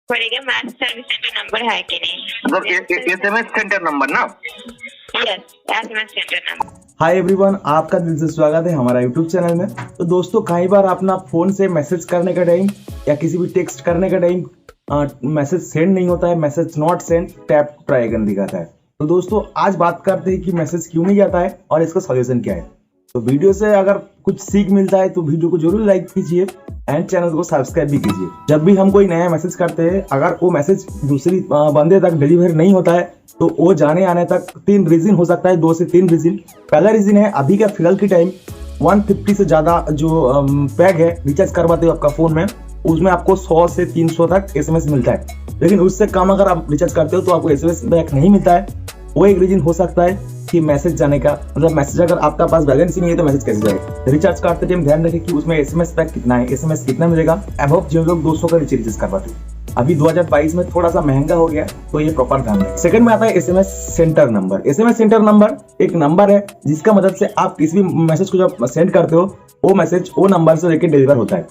पड़ेगा। Math service centre number है कि नहीं? मतलब एसएमएस सेंटर नंबर ना? Yes, SMS centre number. Hi everyone, आपका दिल से स्वागत है हमारा यूट्यूब चैनल में। तो दोस्तों, कई बार अपना फोन से मैसेज करने का टाइम या किसी भी टेक्स्ट करने का टाइम मैसेज सेंड नहीं होता है, message not send, tap try again दिखाता है। तो दोस्तों, आज बात करते हैं कि मैसेज क्यों नहीं जाता है और इसका सॉल्यूशन क्या है। तो वीडियो से अगर कुछ सीख मिलता है तो वीडियो को जरूर लाइक कीजिए एंड चैनल को सब्सक्राइब भी कीजिए। जब भी हम कोई नया मैसेज करते हैं, अगर वो मैसेज दूसरी बंदे तक डिलीवर नहीं होता है तो वो जाने आने तक 3 रीजन हो सकता है, 2 से 3 रीजन। पहला रीजन है अभी का फिलहाल की टाइम 150 से ज्यादा जो पैक है रिचार्ज करवाते हो आपका फोन में, उसमें आपको 100 से 300 तक एसएमएस मिलता है। लेकिन उससे कम अगर आप रिचार्ज करते हो तो आपको एसएमएस बैक नहीं मिलता है। वो एक रीजन हो सकता है कि मैसेज जाने का, मतलब मैसेज अगर आपका पास बैलेंस ही नहीं है तो मैसेज कैसे जाएगा। रिचार्ज करते टाइम ध्यान रखें कि उसमें एसएमएस पैक कितना है, एसएमएस कितना मिलेगा। अबव जो लोग 200 का रिचार्ज करवाते हैं, अभी 2022 में थोड़ा सा महंगा हो गया, तो ये प्रॉपर ध्यान रखें। सेकंड में आता है SMS centre number. SMS centre number एक नंबर है जिसका मदद से आप किसी भी मैसेज को जब सेंड करते हो, वो मैसेज वो नंबर से लेकर डिलीवर होता है।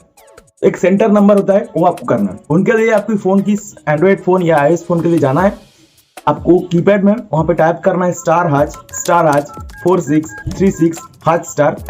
एक सेंटर नंबर होता है, वो आपको करना है। उनके लिए आपकी फोन की एंड्रॉइड फोन या आईओएस फोन के लिए जाना है, आपको कीपैड में वहां पे टाइप करना है *#* 4636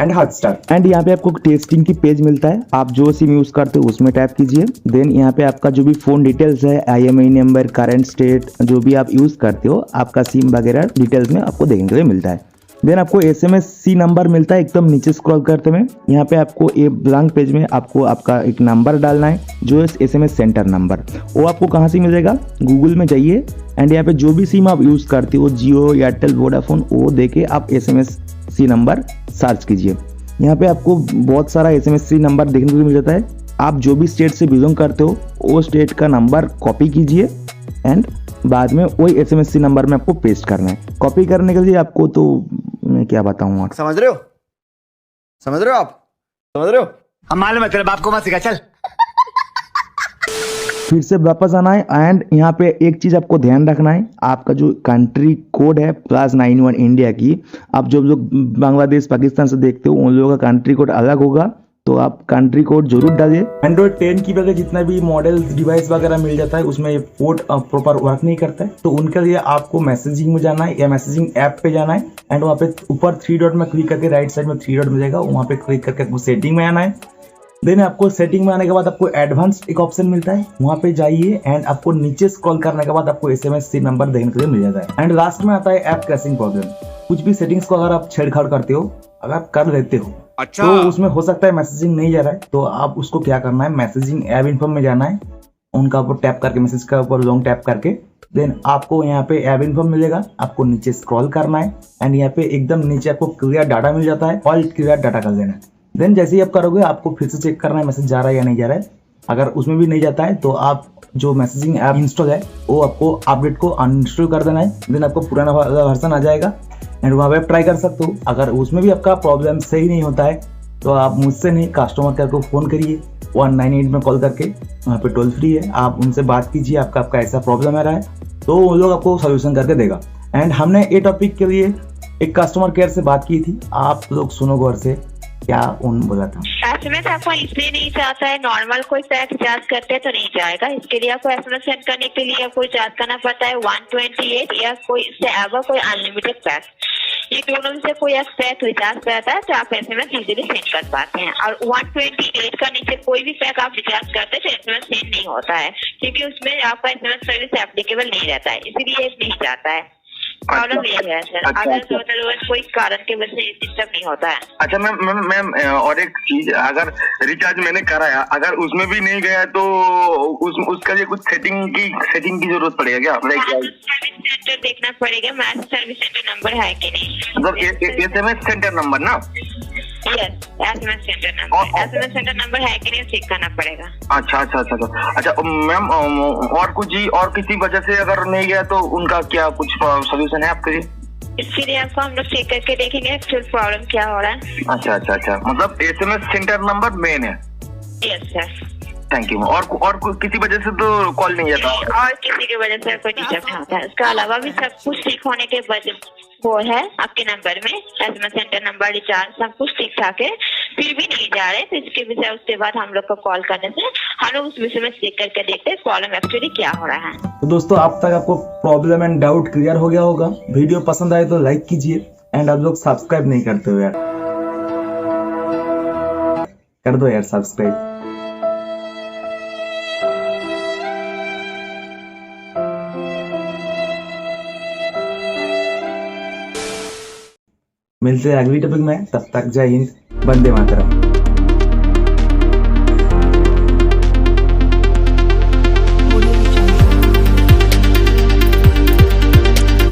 # एंड #। एंड यहाँ पे आपको टेस्टिंग की पेज मिलता है, आप जो सिम यूज करते हो उसमें टाइप कीजिए। देन यहाँ पे आपका जो भी फोन डिटेल्स है, IMEI नंबर, करंट स्टेट, जो भी आप यूज करते हो, आपका सिम वगैरह डिटेल्स में आपको देखने के लिए मिलता है। देन आपको SMS नंबर मिलता है एकदम नीचे स्क्रॉल करते में। यहाँ पे आपको एक ब्लैंक पेज में आपको आपका एक नंबर डालना है, जो है SMS सेंटर नंबर। वो आपको कहाँ से मिलेगा? गूगल में जाइए एंड यहाँ पे जो भी सिम आप यूज करते हो, जियो, एयरटेल, वोडाफोन, वो देके आप SMS नंबर सर्च कीजिए। यहाँ पे आपको बहुत सारा SMS नंबर देखने को मिल जाता है। आप जो भी स्टेट से बिलोंग करते हो, वो स्टेट का नंबर कॉपी कीजिए एंड बाद में वही SMS नंबर में आपको पेस्ट करना है। कॉपी करने के लिए आपको तो मैं क्या बताऊँ, समझ रहे हो आप? समझ रहे हो? हम मालूम है, तेरे बाप को मत सिखा, चल। फिर से वापस आना है एंड यहाँ पे एक चीज आपको ध्यान रखना है, आपका जो कंट्री कोड है +91 इंडिया की, आप जो लोग बांग्लादेश, पाकिस्तान से देखते हो, उन लोगों का कंट्री कोड अलग होगा, तो आप कंट्री कोड जरूर डालिए। एंड्रॉइड 10 की वजह जितना भी मॉडल डिवाइस वगैरह मिल जाता है, उसमें पोर्ट प्रॉपर वर्क नहीं करता है, तो उनके लिए आपको मैसेजिंग में जाना है या मैसेजिंग ऐप पे जाना है एंड वहाँ पे ऊपर 3 डॉट में क्लिक करके, राइट साइड में 3 डॉट मिलेगा, वहाँ पे क्लिक करके आपको सेटिंग में आना है। देन आपको सेटिंग में आने के बाद आपको एडवांस्ड एक ऑप्शन मिलता है, वहाँ पे जाइए एंड आपको नीचे स्क्रॉल करने के बाद आपको SMS नंबर देखने के लिए मिल जाता है। एंड लास्ट में आता है ऐप क्रैशिंग प्रॉब्लम। कुछ भी सेटिंग्स को अगर आप छेड़छाड़ करते हो, अगर कर लेते हो, अच्छा, तो उसमें हो सकता है मैसेजिंग नहीं जा रहा है, तो आप उसको क्या करना है, मैसेजिंग ऐप इन्फो में जाना है, उनका ऊपर टैप करके, मैसेज का ऊपर लॉन्ग टैप करके, देन आपको यहाँ पे ऐप इन्फो मिलेगा, आपको नीचे स्क्रॉल करना है एंड यहाँ पे एकदम नीचे आपको क्लियर डाटा मिल जाता है, ऑल क्लियर डाटा कर देना है। देन जैसे ही आप करोगे, आपको फिर से चेक करना है मैसेज जा रहा है या नहीं जा रहा है। अगर उसमें भी नहीं जाता है तो आप जो मैसेजिंग ऐप इंस्टॉल है, वो आपको अपडेट को अनइंस्टॉल कर देना है। देन आपको पुराना वर्जन आ जाएगा एंड वहाँ पे आप ट्राई कर सकते हो। अगर उसमें भी आपका प्रॉब्लम सही नहीं होता है तो आप मुझसे नहीं, कस्टमर केयर को फ़ोन करिए, 198 में कॉल करके, वहाँ पे टोल फ्री है, आप उनसे बात कीजिए, आपका ऐसा प्रॉब्लम आ रहा है, तो वो लोग आपको सोल्यूशन करके देगा। एंड हमने ये टॉपिक के लिए एक कस्टमर केयर से बात की थी, आप लोग सुनो गौर से क्या उन बोला था। एसएमएस आपको इसलिए नहीं चाहता है, नॉर्मल कोई पैक रिचार्ज करते हैं तो नहीं जाएगा। इसके लिए आपको एसएमएस सेंड करने के लिए आपको रिचार्ज करना पड़ता है 128 या कोई इससे अबव कोई अनलिमिटेड पैक। ये दोनों में से कोई एक पैक रिचार्ज करता है तो आप एसएमएस इजीली सेंड कर पाते हैं। और 128 का नीचे कोई भी पैक आप रिचार्ज करते हैं तो एसएमएस सेंड नहीं होता है, क्योंकि उसमें आपका एसएमएस सर्विस एप्लीकेबल नहीं रहता है, इसीलिए नहीं जाता है। प्रॉब्लम ये है सर, अदरवाइज कोई कारण की वजह से सिस्टम नहीं होता है। अच्छा मैम, और एक चीज, अगर रिचार्ज मैंने कराया, अगर उसमें भी नहीं गया तो उसका लिए कुछ सेटिंग की जरूरत पड़ेगा क्या? सर्विस सेंटर देखना पड़ेगा, मैथ सर्विस सेंटर नंबर है कि नहीं। मतलब SMS सेंटर नंबर ना? यस, एसएमएस सेंटर नंबर है कि नहीं चेक करना पड़ेगा। अच्छा मैम, और किसी वजह से अगर नहीं गया तो उनका क्या कुछ सोल्यूशन है आपके लिए? इसके लिए आपको हम लोग चेक करके देखेंगे एक्चुअल प्रॉब्लम क्या हो रहा है। अच्छा, मतलब SMS सेंटर नंबर मेन है। Yes sir. Thank you. और किसी वजह से तो कॉल नहीं आता? और किसी की वजह से कोई डिस्टर्ब नहीं होता है। उसके अलावा भी सब कुछ ठीक होने के बाद वो है आपके नंबर में एसएमएस सेंटर नंबर रिचार्ज सब कुछ ठीक ठाक है, फिर भी नहीं जा रहे, तो इसके विषय उसके बाद हम लोग को कॉल करने से हम लोग उस विषय में चेक करके देखते हैं प्रॉब्लम एक्चुअली क्या हो रहा है। तो दोस्तों अब तक आपको प्रॉब्लम एंड डाउट क्लियर हो गया होगा। वीडियो पसंद आए तो लाइक कीजिए एंड आप लोग सब्सक्राइब नहीं करते हो यार, कर दो यार सब्सक्राइब। मिलते हैं अगली टॉपिक में, तब तक जय हिंद, वंदे मातरम।